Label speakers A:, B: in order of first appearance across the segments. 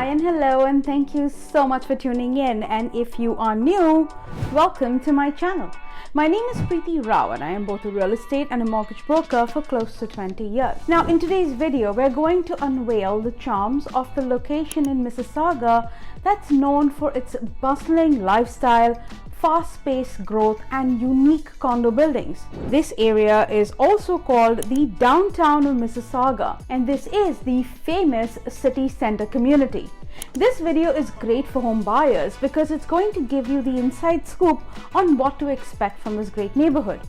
A: Hi and hello, and thank you so much for tuning in. And if you are new, welcome to my channel. My name is Preeti Rao and I am both a real estate and a mortgage broker for close to 20 years. Now in today's video, we're going to unveil the charms of the location in Mississauga that's known for its bustling lifestyle, fast-paced growth and unique condo buildings. This area is also called the downtown of Mississauga, and this is the famous city center community. This video is great for home buyers because it's going to give you the inside scoop on what to expect from this great neighborhood.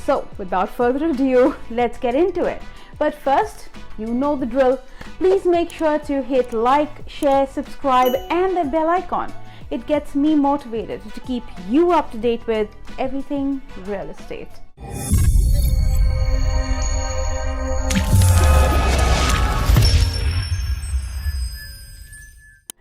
A: So without further ado, let's get into it. But first, you know the drill. Please make sure to hit like, share, subscribe and the bell icon. It gets me motivated to keep you up to date with everything real estate.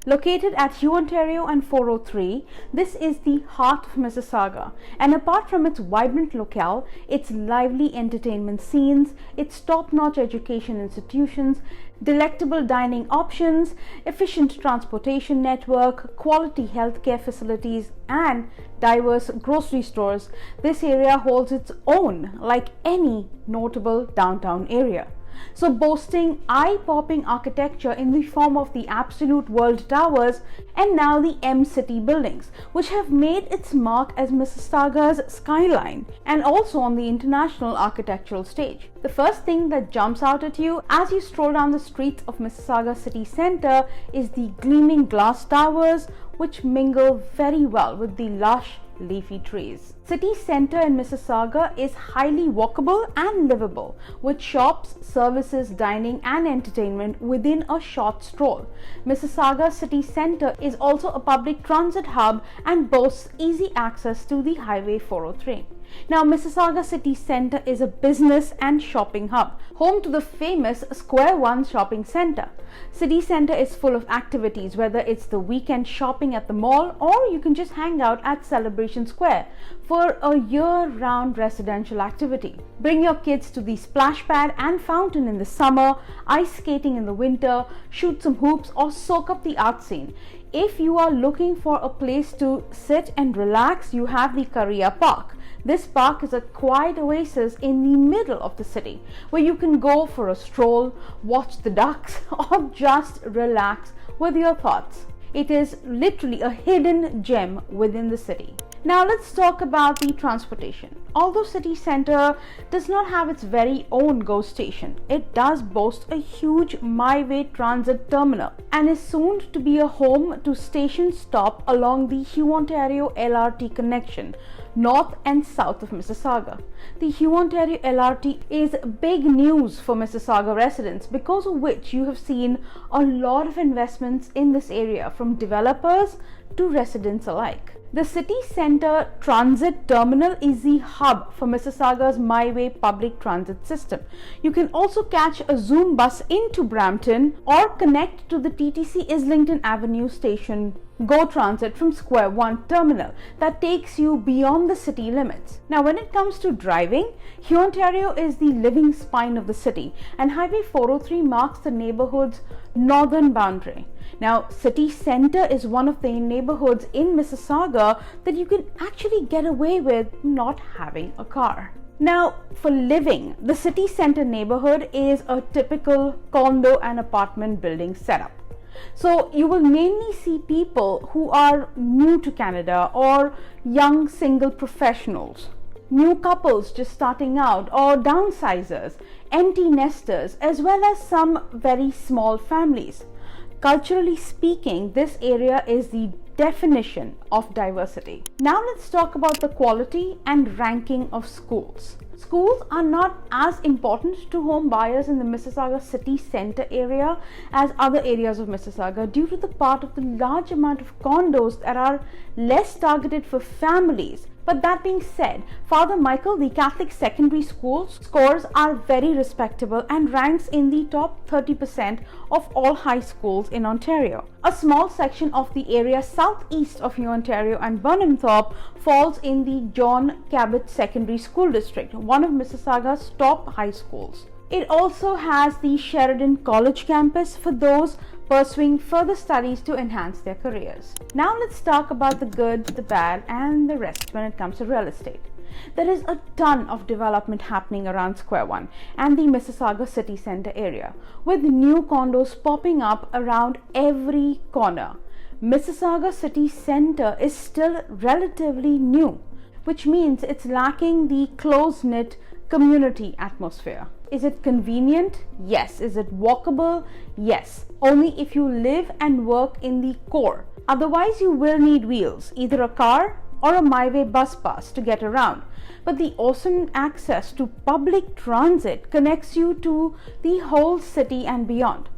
A: Located at Hugh Ontario and 403, this is the heart of Mississauga, and apart from its vibrant locale, its lively entertainment scenes, its top-notch education institutions, delectable dining options, efficient transportation network, quality healthcare facilities, and diverse grocery stores, this area holds its own like any notable downtown area. So boasting eye-popping architecture in the form of the Absolute World Towers and now the M-City buildings, which have made its mark as Mississauga's skyline and also on the international architectural stage. The first thing that jumps out at you as you stroll down the streets of Mississauga city centre is the gleaming glass towers, which mingle very well with the lush leafy trees. City centre in Mississauga is highly walkable and livable, with shops, services, dining and entertainment within a short stroll. Mississauga city centre is also a public transit hub and boasts easy access to the Highway 403. Now, Mississauga city centre is a business and shopping hub, home to the famous Square One shopping centre. City centre is full of activities, whether it's the weekend shopping at the mall or you can just hang out at Celebration Square for a year-round residential activity. Bring your kids to the splash pad and fountain in the summer, ice skating in the winter, shoot some hoops or soak up the art scene. If you are looking for a place to sit and relax, you have the Korea Park. This park is a quiet oasis in the middle of the city where you can go for a stroll, watch the ducks or just relax with your thoughts. It is literally a hidden gem within the city. Now let's talk about the transportation. Although city centre does not have its very own GO station, it does boast a huge MyWay transit terminal and is soon to be a home to station stop along the Hugh Ontario LRT connection, north and south of Mississauga. The Hugh Ontario LRT is big news for Mississauga residents, because of which you have seen a lot of investments in this area from developers to residents alike. The city centre transit terminal is the hub for Mississauga's MyWay public transit system. You can also catch a Zoom bus into Brampton or connect to the TTC Islington Avenue station GO Transit from Square One terminal that takes you beyond the city limits. Now when it comes to driving, Hugh Ontario is the living spine of the city and Highway 403 marks the neighbourhood's northern boundary. Now city centre is one of the neighbourhoods in Mississauga that you can actually get away with not having a car. Now for living, the city centre neighbourhood is a typical condo and apartment building setup. So you will mainly see people who are new to Canada or young single professionals, new couples just starting out or downsizers, empty nesters, as well as some very small families. Culturally speaking, this area is the definition of diversity. Now let's talk about the quality and ranking of schools. Schools are not as important to home buyers in the Mississauga city centre area as other areas of Mississauga due to the part of the large amount of condos that are less targeted for families. But that being said, Father Michael, the Catholic secondary school scores are very respectable and ranks in the top 30% of all high schools in Ontario. A small section of the area southeast of Hugh Ontario and Burnhamthorpe falls in the John Cabot Secondary School District, one of Mississauga's top high schools. It also has the Sheridan College campus for those pursuing further studies to enhance their careers. Now let's talk about the good, the bad, and the rest when it comes to real estate. There is a ton of development happening around Square One and the Mississauga city centre area, with new condos popping up around every corner. Mississauga city centre is still relatively new, which means it's lacking the close-knit community atmosphere. Is it convenient? Yes. Is it walkable? Yes. Only if you live and work in the core. Otherwise, you will need wheels, either a car or a MyWay bus pass to get around. But the awesome access to public transit connects you to the whole city and beyond.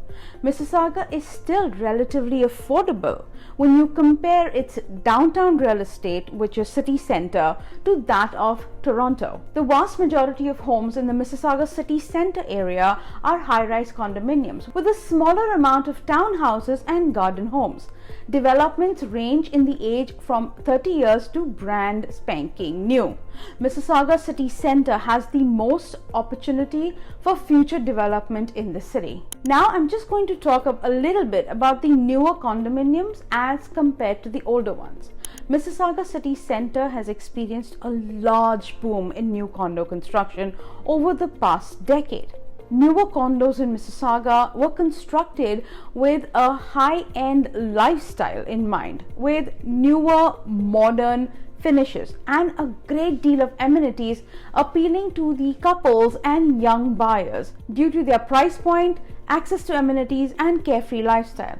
A: Mississauga is still relatively affordable when you compare its downtown real estate, which is city centre, to that of Toronto. The vast majority of homes in the Mississauga city centre area are high-rise condominiums with a smaller amount of townhouses and garden homes. Developments range in the age from 30 years to brand spanking new. Mississauga city centre has the most opportunity for future development in the city. Now I'm just going to talk a little bit about the newer condominiums as compared to the older ones. Mississauga city centre has experienced a large boom in new condo construction over the past decade. Newer condos in Mississauga were constructed with a high-end lifestyle in mind, with newer, modern finishes and a great deal of amenities appealing to the couples and young buyers due to their price point, access to amenities, and carefree lifestyle.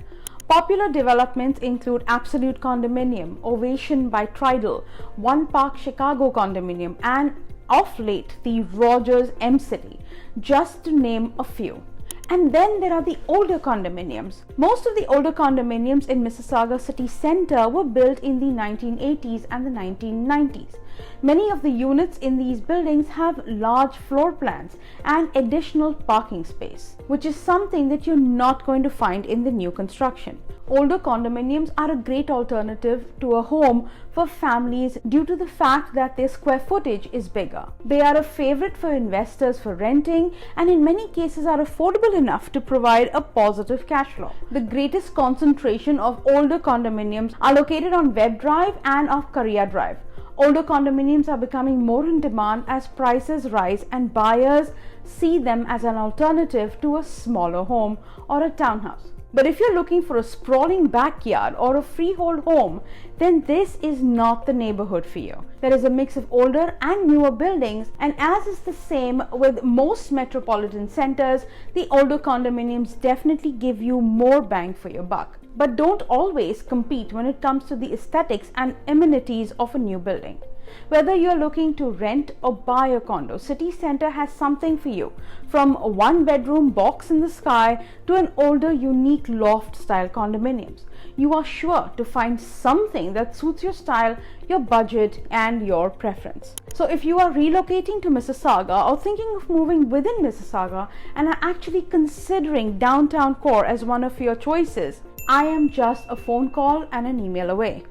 A: Popular developments include Absolute Condominium, Ovation by Tridal, One Park Chicago Condominium, and of late the Rogers M-City, just to name a few. And then there are the older condominiums. Most of the older condominiums in Mississauga city centre were built in the 1980s and the 1990s. Many of the units in these buildings have large floor plans and additional parking space, which is something that you're not going to find in the new construction. Older condominiums are a great alternative to a home for families due to the fact that their square footage is bigger. They are a favorite for investors for renting and in many cases are affordable enough to provide a positive cash flow. The greatest concentration of older condominiums are located on Webb Drive and off Korea Drive. Older condominiums are becoming more in demand as prices rise and buyers see them as an alternative to a smaller home or a townhouse. But if you're looking for a sprawling backyard or a freehold home, then this is not the neighborhood for you. There is a mix of older and newer buildings, and as is the same with most metropolitan centers, the older condominiums definitely give you more bang for your buck, but don't always compete when it comes to the aesthetics and amenities of a new building. Whether you're looking to rent or buy a condo, City Centre has something for you, from a one-bedroom box in the sky to an older, unique loft-style condominiums. You are sure to find something that suits your style, your budget, and your preference. So if you are relocating to Mississauga or thinking of moving within Mississauga and are actually considering downtown core as one of your choices, I am just a phone call and an email away.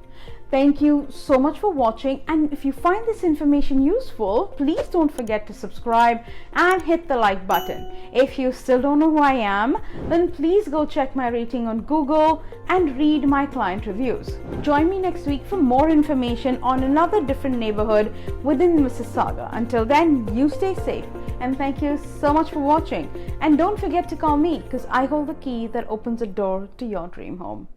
A: Thank you so much for watching, and if you find this information useful, please don't forget to subscribe and hit the like button. If you still don't know who I am, then please go check my rating on Google and read my client reviews. Join me next week for more information on another different neighborhood within Mississauga. Until then, you stay safe, and thank you so much for watching. And don't forget to call me, because I hold the key that opens a door to your dream home.